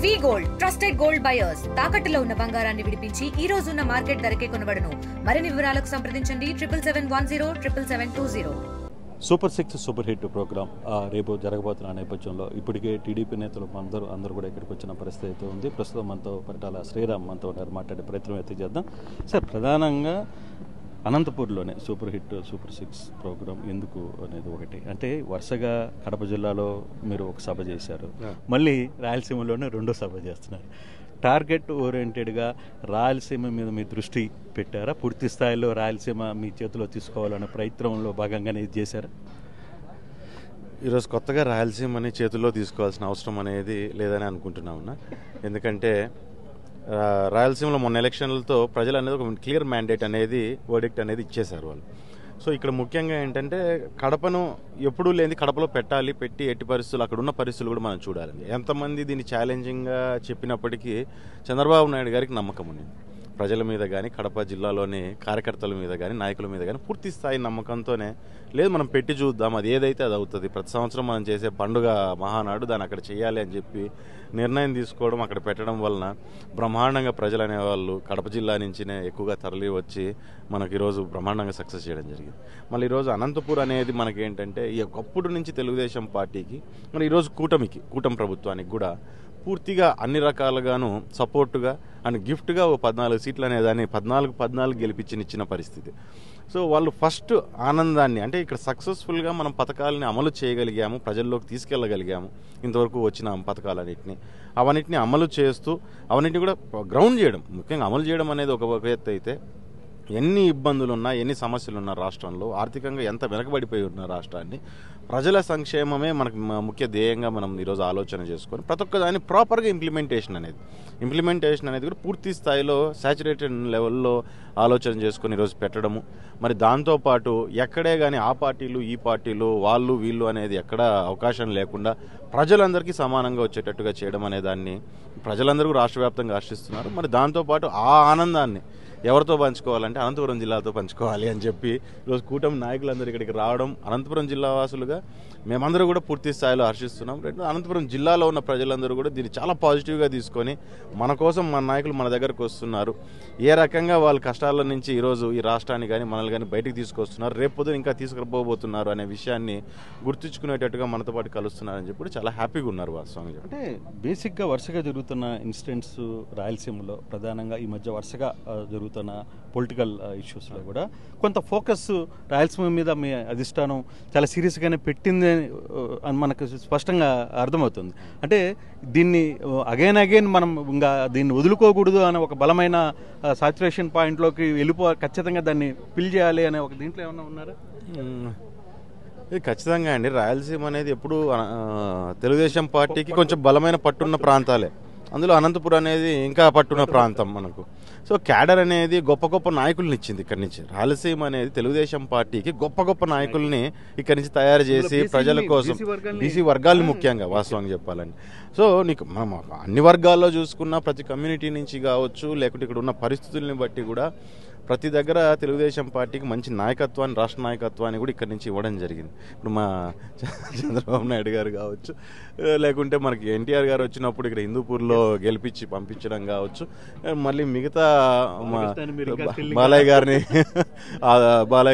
వి gold trusted gold buyers తాకట్టులో ఉన్న బంగారాన్ని విడిపించి ఈ రోజు ఉన్న మార్కెట్ ధరకే కొనబడును. మరిన్ని వివరాలకు సంప్రదించండి 7710772020. సూపర్ 6 సూపర్ హిట్ ప్రోగ్రాం రేపు జరగబోతున్న నేపథ్యంలో ఇప్పటికే టీడీపీ నేతలు అందరూ కూడా ఇక్కడికి వచ్చిన పరిస్థితి అయితే ఉంది. ప్రస్తుతం మనతో పరిటాల శ్రీరామ్ మనతో ఉన్నారు, మాట్లాడే ప్రయత్నం అయితే చేద్దాం. సార్, ప్రధానంగా అనంతపూర్లోనే సూపర్ హిట్ సూపర్ 6 ప్రోగ్రాం ఎందుకు అనేది ఒకటి అంటే, వరుసగా కడప జిల్లాలో మీరు ఒక సభ చేశారు, మళ్ళీ రాయలసీమలోనే రెండో సభ చేస్తున్నారు. టార్గెట్ ఓరియంటెడ్గా రాయలసీమ మీద మీ దృష్టి పెట్టారా? పూర్తి స్థాయిలో రాయలసీమ మీ చేతిలో తీసుకోవాలనే ప్రయత్నంలో భాగంగానే ఇది చేశారా? ఈరోజు కొత్తగా రాయలసీమని చేతుల్లో తీసుకోవాల్సిన అవసరం అనేది లేదని అనుకుంటున్నామన్నా. ఎందుకంటే రాయలసీమలో మొన్న ఎలక్షన్లతో ప్రజలు అనేది ఒక క్లియర్ మ్యాండేట్ అనేది వర్డిక్ట్ అనేది ఇచ్చేశారు వాళ్ళు. సో ఇక్కడ ముఖ్యంగా ఏంటంటే కడపను ఎప్పుడూ లేని కడపలో పెట్టి ఎట్టి పరిస్థితులు అక్కడ ఉన్న పరిస్థితులు కూడా మనం చూడాలి. ఎంతమంది దీన్ని ఛాలెంజింగ్గా చెప్పినప్పటికీ చంద్రబాబు నాయుడు గారికి నమ్మకం ఉంది. ప్రజల మీద కానీ కడప జిల్లాలోని కార్యకర్తల మీద కానీ నాయకుల మీద కానీ పూర్తి స్థాయి నమ్మకంతోనే లేదు మనం పెట్టి చూద్దాం, అది ఏదైతే అది అవుతుంది. ప్రతి సంవత్సరం మనం చేసే పండుగ మహానాడు దాన్ని అక్కడ చేయాలి అని చెప్పి నిర్ణయం తీసుకోవడం, అక్కడ పెట్టడం వలన బ్రహ్మాండంగా ప్రజలు అనేవాళ్ళు కడప జిల్లా నుంచినే ఎక్కువగా తరలి వచ్చి మనకి ఈరోజు బ్రహ్మాండంగా సక్సెస్ చేయడం జరిగింది. మళ్ళీ ఈరోజు అనంతపూర్ అనేది మనకేంటంటే ఈ ఒకప్పుడు నుంచి తెలుగుదేశం పార్టీకి మరి ఈరోజు కూటమి ప్రభుత్వానికి కూడా పూర్తిగా అన్ని రకాలుగాను సపోర్టుగా అండ్ గిఫ్ట్గా 14 సీట్లు అనేదాన్ని 14 గెలిపించిన పరిస్థితి. సో వాళ్ళు ఫస్ట్ ఆనందాన్ని అంటే ఇక్కడ సక్సెస్ఫుల్గా మనం పథకాలని అమలు చేయగలిగాము, ప్రజల్లోకి తీసుకెళ్ళగలిగాము. ఇంతవరకు వచ్చిన పథకాలన్నింటినీ అవన్నింటినీ అమలు చేస్తూ అవన్నింటినీ కూడా గ్రౌండ్ చేయడం, ముఖ్యంగా అమలు చేయడం అనేది ఒక ఎత్తు అయితే, ఎన్ని ఇబ్బందులున్నా ఎన్ని సమస్యలున్నా రాష్ట్రంలో ఆర్థికంగా ఎంత వెనకబడిపోయి ఉన్న రాష్ట్రాన్ని ప్రజల సంక్షేమమే మనకు ముఖ్య ధ్యేయంగా మనం ఈరోజు ఆలోచన చేసుకొని ప్రతి ఒక్క దాన్ని ప్రాపర్గా ఇంప్లిమెంటేషన్ అనేది కూడా పూర్తి స్థాయిలో శాచురేటెడ్ లెవెల్లో ఆలోచన చేసుకొని ఈరోజు పెట్టడము. మరి దాంతోపాటు ఎక్కడే కానీ ఆ పార్టీలు ఈ పార్టీలు వాళ్ళు వీళ్ళు అనేది ఎక్కడ అవకాశం లేకుండా ప్రజలందరికీ సమానంగా వచ్చేటట్టుగా చేయడం అనే దాన్ని ప్రజలందరూ రాష్ట్ర వ్యాప్తంగా ఆశిస్తున్నారు. మరి దాంతోపాటు ఆ ఆనందాన్ని ఎవరితో పంచుకోవాలంటే అనంతపురం జిల్లాతో పంచుకోవాలి అని చెప్పి ఈరోజు కూటమి నాయకులందరూ ఇక్కడికి రావడం, అనంతపురం జిల్లా వాసులుగా మేమందరూ కూడా పూర్తి స్థాయిలో హర్షిస్తున్నాం. అనంతపురం జిల్లాలో ఉన్న ప్రజలందరూ కూడా దీన్ని చాలా పాజిటివ్గా తీసుకొని మన కోసం మన నాయకులు మన దగ్గరకు వస్తున్నారు, ఏ రకంగా వాళ్ళ కష్టాల నుంచి ఈరోజు ఈ రాష్ట్రాన్ని కానీ మనల్ని కానీ బయటకు తీసుకొస్తున్నారు, రేపు పొద్దున ఇంకా తీసుకుపోబోతున్నారు అనే విషయాన్ని గుర్తుంచుకునేటట్టుగా మనతో పాటు కలుస్తున్నారని చెప్పి చాలా హ్యాపీగా ఉన్నారు వాస్తవంగా. అంటే బేసిక్గా వరుసగా జరుగుతున్న ఇన్సిడెంట్స్ రాయలసీమలో ప్రధానంగా ఈ మధ్య వరుసగా జరుగుతున్న పొలిటికల్ ఇష్యూస్లో కూడా కొంత ఫోకస్ రాయలసీమ మీద మీ అధిష్టానం చాలా సీరియస్గానే పెట్టింది అని మనకు స్పష్టంగా అర్థమవుతుంది. అంటే దీన్ని అగైన్ మనం ఇంకా దీన్ని వదులుకోకూడదు అనే ఒక బలమైన సాచురేషన్ పాయింట్లోకి ఖచ్చితంగా దాన్ని ఫిల్ చేయాలి అనే ఒక దీంట్లో ఏమన్నా ఉన్నారా? ఇది ఖచ్చితంగా అండి. రాయలసీమ అనేది ఎప్పుడు తెలుగుదేశం పార్టీకి కొంచెం బలమైన పట్టున్న ప్రాంతాలే, అందులో అనంతపురం అనేది ఇంకా పట్టున్న ప్రాంతం మనకు. సో క్యాడర్ అనేది గొప్ప నాయకుల్ని ఇచ్చింది ఇక్కడి నుంచి. రాయలసీమ అనేది తెలుగుదేశం పార్టీకి గొప్ప నాయకుల్ని ఇక్కడి నుంచి తయారు చేసి ప్రజల కోసం బీసీ వర్గాల్ని ముఖ్యంగా వాస్తవంగా చెప్పాలండి. సో నీకు మనం అన్ని వర్గాల్లో చూసుకున్న ప్రతి కమ్యూనిటీ నుంచి కావచ్చు, లేకుంటే ఇక్కడ ఉన్న పరిస్థితుల్ని బట్టి కూడా ప్రతి దగ్గర తెలుగుదేశం పార్టీకి మంచి నాయకత్వాన్ని, రాష్ట్ర నాయకత్వాన్ని కూడా ఇక్కడి నుంచి ఇవ్వడం జరిగింది. ఇప్పుడు మా చంద్రబాబు నాయుడు గారు కావచ్చు, లేకుంటే మనకి ఎన్టీఆర్ గారు వచ్చినప్పుడు ఇక్కడ హిందూపూర్లో గెలిపించి పంపించడం కావచ్చు, మళ్ళీ మిగతా బాలయ్య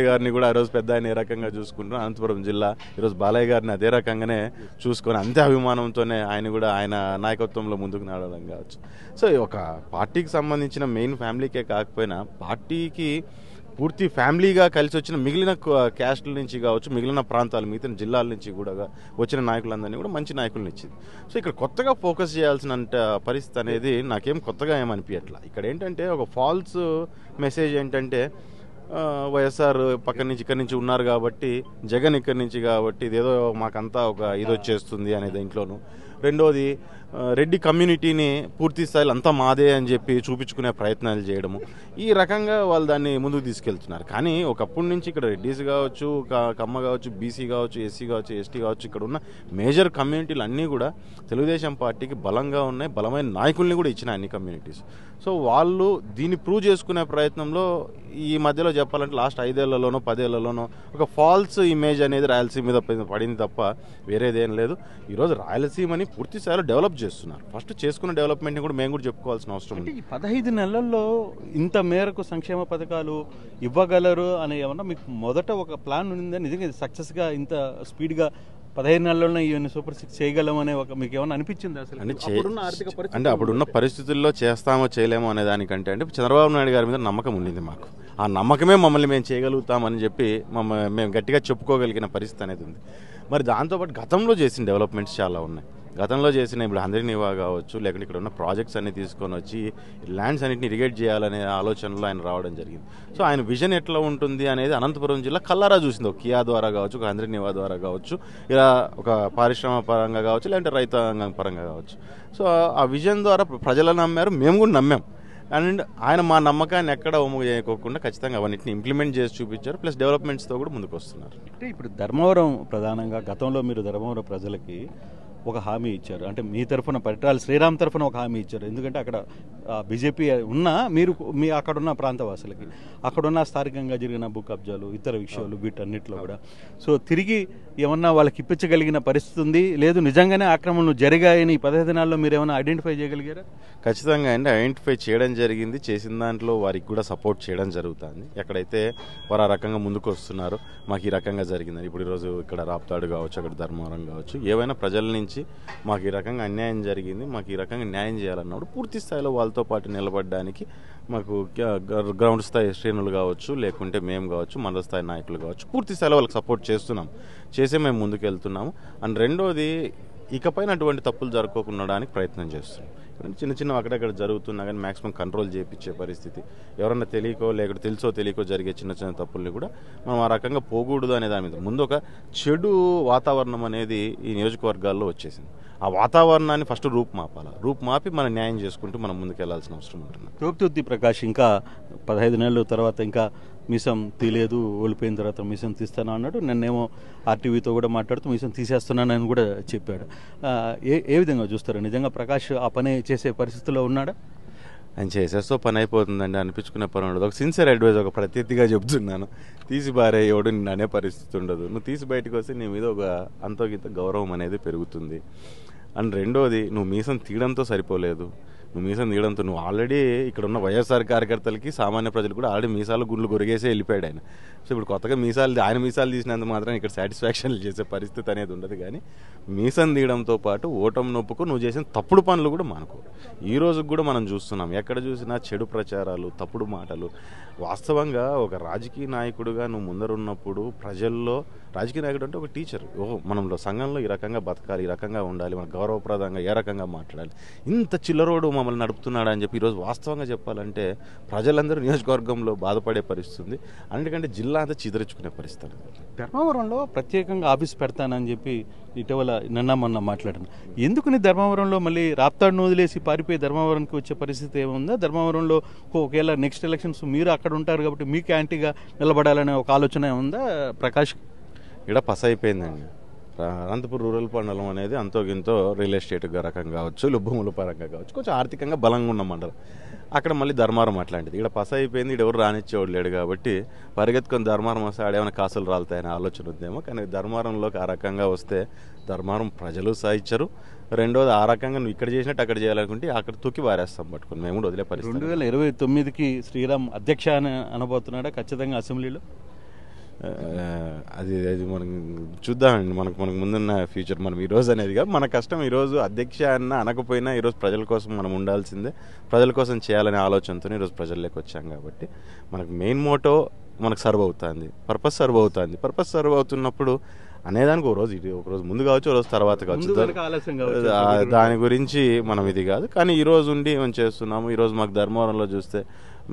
గారిని కూడా ఈరోజు పెద్ద ఆయన ఏ రకంగా చూసుకుంటున్నాం, అనంతపురం జిల్లా ఈరోజు బాలయ్య గారిని అదే రకంగానే చూసుకొని అంతే అభిమానంతోనే ఆయన కూడా ఆయన నాయకత్వంలో ముందుకు నడవడం కావచ్చు. సో ఒక పార్టీకి సంబంధించిన మెయిన్ ఫ్యామిలీకే కాకపోయినా పార్టీకి పూర్తి ఫ్యామిలీగా కలిసి వచ్చిన మిగిలిన క్యాస్ట్ల నుంచి కావచ్చు, మిగిలిన ప్రాంతాలు మిగతా జిల్లాల నుంచి కూడా వచ్చిన నాయకులందరినీ కూడా మంచి నాయకులను ఇచ్చింది. సో ఇక్కడ కొత్తగా ఫోకస్ చేయాల్సిన పరిస్థితి అనేది నాకేం కొత్తగా ఏమనిపించట్లా. ఇక్కడ ఏంటంటే ఒక ఫాల్స్ మెసేజ్ ఏంటంటే వైఎస్ఆర్ పక్కన నుంచి ఇక్కడి నుంచి ఉన్నారు కాబట్టి, జగన్ ఇక్కడి నుంచి కాబట్టి ఇదేదో మాకంతా ఒక ఇది వచ్చేస్తుంది అనే దీంట్లోనూ, రెండోది రెడ్డి కమ్యూనిటీని పూర్తి స్థాయిలో అంతా మాదే అని చెప్పి చూపించుకునే ప్రయత్నాలు చేయడము, ఈ రకంగా వాళ్ళు దాన్ని ముందుకు తీసుకెళ్తున్నారు. కానీ ఒకప్పటి నుంచి ఇక్కడ రెడ్డీస్ కావచ్చు, కమ్మ కావచ్చు, బీసీ కావచ్చు, ఎస్సీ కావచ్చు, ఎస్టీ కావచ్చు, ఇక్కడ ఉన్న మేజర్ కమ్యూనిటీలు అన్నీ కూడా తెలుగుదేశం పార్టీకి బలంగా ఉన్నాయి, బలమైన నాయకుల్ని కూడా ఇచ్చిన అన్ని కమ్యూనిటీస్. సో వాళ్ళు దీన్ని ప్రూవ్ చేసుకునే ప్రయత్నంలో ఈ మధ్యలో చెప్పాలంటే లాస్ట్ 5 ఏళ్లలోనో 10 ఏళ్లలోనో ఒక ఫాల్స్ ఇమేజ్ అనేది రాయలసీమ మీద పడింది తప్ప వేరేదేం లేదు. ఈరోజు రాయలసీమని పూర్తి స్థాయిలో డెవలప్ డెవలప్ చేస్తున్నారు. ఫస్ట్ చేసుకున్న డెవలప్మెంట్ని కూడా మేము కూడా చెప్పుకోవాల్సిన అవసరం ఉంది. ఈ 15 నెలల్లో ఇంత మేరకు సంక్షేమ పథకాలు ఇవ్వగలరు అని ఏమన్నా మీకు మొదట ఒక ప్లాన్ ఉందా? నిజంగా సక్సెస్గా ఇంత స్పీడ్గా 15 నెలల్లోనే ఇవన్నీ సూపర్ 6 చేయగలం అనే ఒక మీకు ఏమన్నా అనిపించింది అసలు? అంటే అప్పుడున్న పరిస్థితుల్లో చేస్తామో చేయలేమో అనే దానికంటే అంటే చంద్రబాబు నాయుడు గారి మీద నమ్మకం ఉండింది మాకు. ఆ నమ్మకమే మమ్మల్ని మేము చేయగలుగుతామని చెప్పి మేము గట్టిగా చెప్పుకోగలిగిన పరిస్థితి అనేది ఉంది. మరి దాంతోపాటు గతంలో చేసిన డెవలప్మెంట్స్ చాలా ఉన్నాయి. గతంలో చేసిన ఇప్పుడు అందరినివా కావచ్చు, లేకుంటే ఇక్కడ ఉన్న ప్రాజెక్ట్స్ అన్ని తీసుకొని వచ్చి ల్యాండ్స్ అన్నింటిని ఇరిగేట్ చేయాలనే ఆలోచనలో ఆయన రావడం జరిగింది. సో ఆయన విజన్ ఎట్లా ఉంటుంది అనేది అనంతపురం జిల్లా కల్లారా చూసింది. ఒక కియా ద్వారా కావచ్చు, ఒక అందరినివా ద్వారా కావచ్చు, ఇలా ఒక పారిశ్రామిక పరంగా కావచ్చు, లేదంటే రైతాంగం పరంగా కావచ్చు. సో ఆ విజన్ ద్వారా ప్రజలు నమ్మారు, మేము కూడా నమ్మాం. అండ్ ఆయన మా నమ్మకాన్ని ఎక్కడ ఒమ్ము చేయకోకుండా ఖచ్చితంగా అవన్నింటిని ఇంప్లిమెంట్ చేసి చూపించారు. ప్లస్ డెవలప్మెంట్స్తో కూడా ముందుకు వస్తున్నారు. అంటే ఇప్పుడు ధర్మవరం ప్రధానంగా గతంలో మీరు ధర్మవరం ప్రజలకి ఒక హామీ ఇచ్చారు. అంటే మీ తరఫున పరిటాల శ్రీరామ్ తరఫున ఒక హామీ ఇచ్చారు. ఎందుకంటే అక్కడ బీజేపీ ఉన్నా మీరు మీ అక్కడున్న ప్రాంతవాసులకి అక్కడున్న స్థానికంగా జరిగిన భూ కబ్జాలు ఇతర విషయాలు వీటన్నిటిలో కూడా సో తిరిగి ఏమన్నా వాళ్ళకి ఇప్పించగలిగిన పరిస్థితి ఉంది? లేదు నిజంగానే ఆక్రమణలు జరిగాయని 15 దినాల్లో మీరు ఏమైనా ఐడెంటిఫై చేయగలిగారా? ఖచ్చితంగా అండి ఐడెంటిఫై చేయడం జరిగింది. చేసిన దాంట్లో వారికి కూడా సపోర్ట్ చేయడం జరుగుతుంది. ఎక్కడైతే వారు ఆ రకంగా ముందుకు వస్తున్నారు, మాకు ఈ రకంగా జరిగిందని. ఇప్పుడు ఈరోజు ఇక్కడ రాప్తాడు కావచ్చు, అక్కడ ధర్మవరం కావచ్చు, ఏవైనా ప్రజల నుంచి మాకు ఈ రకంగా అన్యాయం జరిగింది, మాకు ఈ రకంగా న్యాయం చేయాలన్నప్పుడు పూర్తి స్థాయిలో వాళ్ళతో పాటు నిలబడడానికి మాకు గ్రౌండ్ స్థాయి శ్రేణులు కావచ్చు, లేకుంటే మేము కావచ్చు, మండల స్థాయి నాయకులు కావచ్చు, పూర్తి స్థాయిలో వాళ్ళకి సపోర్ట్ చేస్తున్నాం, చేసే మేము ముందుకు వెళ్తున్నాము. అండ్ రెండోది ఇకపైన అటువంటి తప్పులు జరగకుండడానికి ప్రయత్నం చేస్తున్నాం. చిన్న చిన్న అక్కడక్కడ జరుగుతున్నా కానీ మ్యాక్సిమం కంట్రోల్ చేయించే పరిస్థితి, ఎవరన్నా తెలియకో లేకపోతే తెలుసో తెలియకో జరిగే చిన్న చిన్న తప్పుల్ని కూడా మనం ఆ రకంగా పోకూడదు అనే దాని మీద ముందు ఒక చెడు వాతావరణం అనేది ఈ నియోజకవర్గాల్లో వచ్చేసింది. ఆ వాతావరణాన్ని ఫస్ట్ రూపుమాపి మనం న్యాయం చేసుకుంటూ మనం ముందుకు వెళ్లాల్సిన అవసరం ఉంటుంది. తోపుతుర్తి ప్రకాష్ ఇంకా 15 నెలల తర్వాత ఇంకా మీసం తీయలేదు, ఓడిపోయిన తర్వాత మీసం తీస్తాను అన్నాడు. నిన్నేమో ఆర్టీవీతో కూడా మాట్లాడుతూ మీసం తీసేస్తున్నానని కూడా చెప్పాడు. ఏ విధంగా చూస్తారు? నిజంగా ప్రకాష్ ఆ పని చేసే పరిస్థితిలో ఉన్నాడా? ఆయన చేసేస్తో పని అయిపోతుందండి అనిపించుకునే పని ఉండదు. ఒక సిన్సియర్ అడ్వైజ్, ఒక ప్రత్యర్థిగా చెప్తున్నాను, తీసి బారే ఎవడు నిన్ను అనే పరిస్థితి ఉండదు. నువ్వు తీసి బయటకు వస్తే నీ మీద ఒక అంతోగింత గౌరవం అనేది పెరుగుతుంది. అండ్ రెండోది, నువ్వు మీసం తీయడంతో సరిపోలేదు, నువ్వు మీసం తీయడంతో నువ్వు ఆల్రెడీ ఇక్కడ ఉన్న వైఎస్ఆర్ కార్యకర్తలకి సామాన్య ప్రజలు కూడా ఆల్రెడీ మీసాలు గుండ్లు గొరిగేసే వెళ్ళిపోయాడు ఆయన. సో ఇప్పుడు కొత్తగా ఆయన మీసాలు తీసినందుకు మాత్రం ఇక్కడ సాటిస్ఫాక్షన్లు చేసే పరిస్థితి అనేది ఉండదు. కానీ మీసం తీయడంతో పాటు ఓటమి నొప్పుకు నువ్వు చేసిన తప్పుడు పనులు కూడా మానుకో. ఈ రోజుకి కూడా మనం చూస్తున్నాం, ఎక్కడ చూసినా చెడు ప్రచారాలు, తప్పుడు మాటలు. వాస్తవంగా ఒక రాజకీయ నాయకుడుగా నువ్వు ముందరున్నప్పుడు ప్రజల్లో రాజకీయ నాయకుడు అంటే ఒక టీచర్, మనంలో సంఘంలో ఈ రకంగా బతకాలి, ఈ రకంగా ఉండాలి, మన గౌరవప్రదంగా ఏ రకంగా మాట్లాడాలి, ఇంత చిల్లరోడు మమ్మల్ని నడుపుతున్నాడు అని చెప్పి ఈరోజు వాస్తవంగా చెప్పాలంటే ప్రజలందరూ నియోజకవర్గంలో బాధపడే పరిస్థితి ఉంది. అన్నిటికంటే జిల్లా అంతా చిదరించుకునే పరిస్థితి. ధర్మవరంలో ప్రత్యేకంగా ఆఫీస్ పెడతానని చెప్పి ఇటీవల మొన్న మాట్లాడాను. ఎందుకని ధర్మవరంలో మళ్ళీ రాప్తాడును వదిలేసి పారిపోయి ధర్మవరంకి వచ్చే పరిస్థితి ఏముందా? ధర్మవరంలో ఒకవేళ నెక్స్ట్ ఎలక్షన్స్ మీరు అక్కడ ఉంటారు కాబట్టి మీకు యాంటీగా నిలబడాలనే ఒక ఆలోచన ఉందా ప్రకాష్? ఇక్కడ పస అయిపోయిందండి. అనంతపురం రూరల్ మండలం అనేది అంతోగింతో రియల్ ఎస్టేట్ రకంగా కావచ్చు, భూముల పరంగా కావచ్చు, కొంచెం ఆర్థికంగా బలంగా ఉన్న మండలం. అక్కడ మళ్ళీ ధర్మారం అట్లాంటిది. ఇక్కడ పస అయిపోయింది, ఇక్కడ ఎవరు రానిచ్చేవాడు లేడు కాబట్టి పరిగెత్తుకొని ధర్మారం వస్తే ఆడేమైనా కాసులు రాలుతాయనే ఆలోచన ఉందేమో. కానీ ధర్మారంలోకి ఆ రకంగా వస్తే ధర్మారం ప్రజలు సహించరు. రెండోది, ఆ రకంగా నువ్వు ఇక్కడ చేసినట్టు అక్కడ చేయాలనుకుంటే అక్కడ తూకి వారేస్తాం పట్టుకుని, మేము కూడా వదిలే పరిస్థితి. 2029కి శ్రీరామ్ అధ్యక్ష అని అనబోతున్నాడా ఖచ్చితంగా అసెంబ్లీలో? అది మనం చూద్దామండి. మనకు ముందున్న ఫ్యూచర్ మనం ఈరోజు అనేది కాదు, మన కష్టం ఈరోజు అధ్యక్ష అన్న అనకపోయినా ఈరోజు ప్రజల కోసం మనం ఉండాల్సిందే, ప్రజల కోసం చేయాలనే ఆలోచనతో ఈరోజు ప్రజల్లోకి వచ్చాం కాబట్టి మనకు మెయిన్ మోటో మనకు సర్వ్ అవుతుంది, పర్పస్ సర్వ్ అవుతున్నప్పుడు అనేదానికి ఒకరోజు ముందు కావచ్చు, ఒకరోజు తర్వాత కావచ్చు, దాని గురించి మనం ఇది కాదు. కానీ ఈరోజు ఉండి మనం చేస్తున్నాము. ఈరోజు మాకు ధర్మవరంలో చూస్తే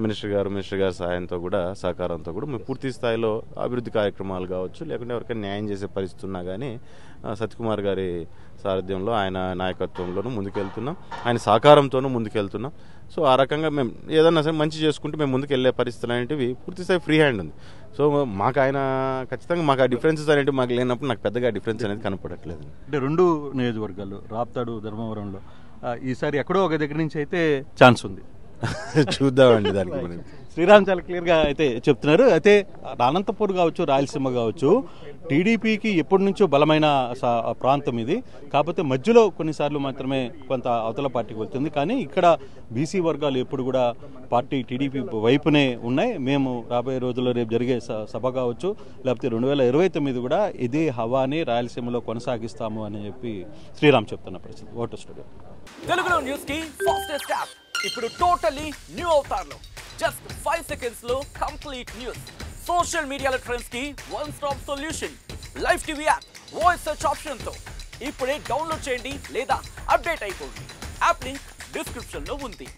మినిస్టర్ గారి సహాయంతో కూడా, సహకారంతో కూడా మేము పూర్తి స్థాయిలో అభివృద్ధి కార్యక్రమాలు కావచ్చు, లేకుంటే ఎవరికైనా న్యాయం చేసే పరిస్థితి ఉన్నా కానీ సత్యకుమార్ గారి సారథ్యంలో, ఆయన నాయకత్వంలోనూ ముందుకెళ్తున్నాం, ఆయన సహకారంతోనూ ముందుకెళ్తున్నాం. సో ఆ రకంగా మేము ఏదన్నా సరే మంచి చేసుకుంటూ మేము ముందుకు వెళ్ళే పరిస్థితులు అనేటివి పూర్తి స్థాయి ఫ్రీ హ్యాండ్ ఉంది. సో మాకు ఆయన ఖచ్చితంగా మాకు ఆ డిఫరెన్సెస్ అనేవి మాకు లేనప్పుడు నాకు పెద్దగా డిఫరెన్స్ అనేది కనపడట్లేదు. అంటే 2 నియోజకవర్గాలు రాప్తాడు, ధర్మవరంలో ఈసారి ఎక్కడో ఒక దగ్గర నుంచి అయితే ఛాన్స్ ఉంది. చూద్దామండి దానికి. శ్రీరామ్ చాలా క్లియర్గా అయితే చెప్తున్నారు. అయితే అనంతపూర్ కావచ్చు, రాయలసీమ కావచ్చు, టీడీపీకి ఎప్పటి నుంచో బలమైన ప్రాంతం ఇది. కాకపోతే మధ్యలో కొన్నిసార్లు మాత్రమే కొంత అవతల పార్టీకి వెళ్తుంది. కానీ ఇక్కడ బీసీ వర్గాలు ఎప్పుడు కూడా పార్టీ టీడీపీ వైపునే ఉన్నాయి. మేము రాబోయే రోజుల్లో రేపు జరిగే సభ కావచ్చు, లేకపోతే 2029 కూడా ఇదే హవాని రాయలసీమలో కొనసాగిస్తాము అని చెప్పి శ్రీరామ్ చెప్తున్న పరిస్థితి. ఓటు స్టూడియో తెలుగులో న్యూస్ కి ఫాస్టెస్ట్ యాప్ ఇప్పుడు టోటలీ న్యూ అవతార్లో జస్ట్ 5 seconds లో కంప్లీట్ న్యూస్. సోషల్ మీడియాలో ట్రెండ్స్ కి one stop solution. Live TV app voice search option తో ఇప్పుడే డౌన్లోడ్ చేయండి లేదా అప్డేట్ అయిపోండి. యాప్ లింక్ డిస్క్రిప్షన్ లో ఉంది.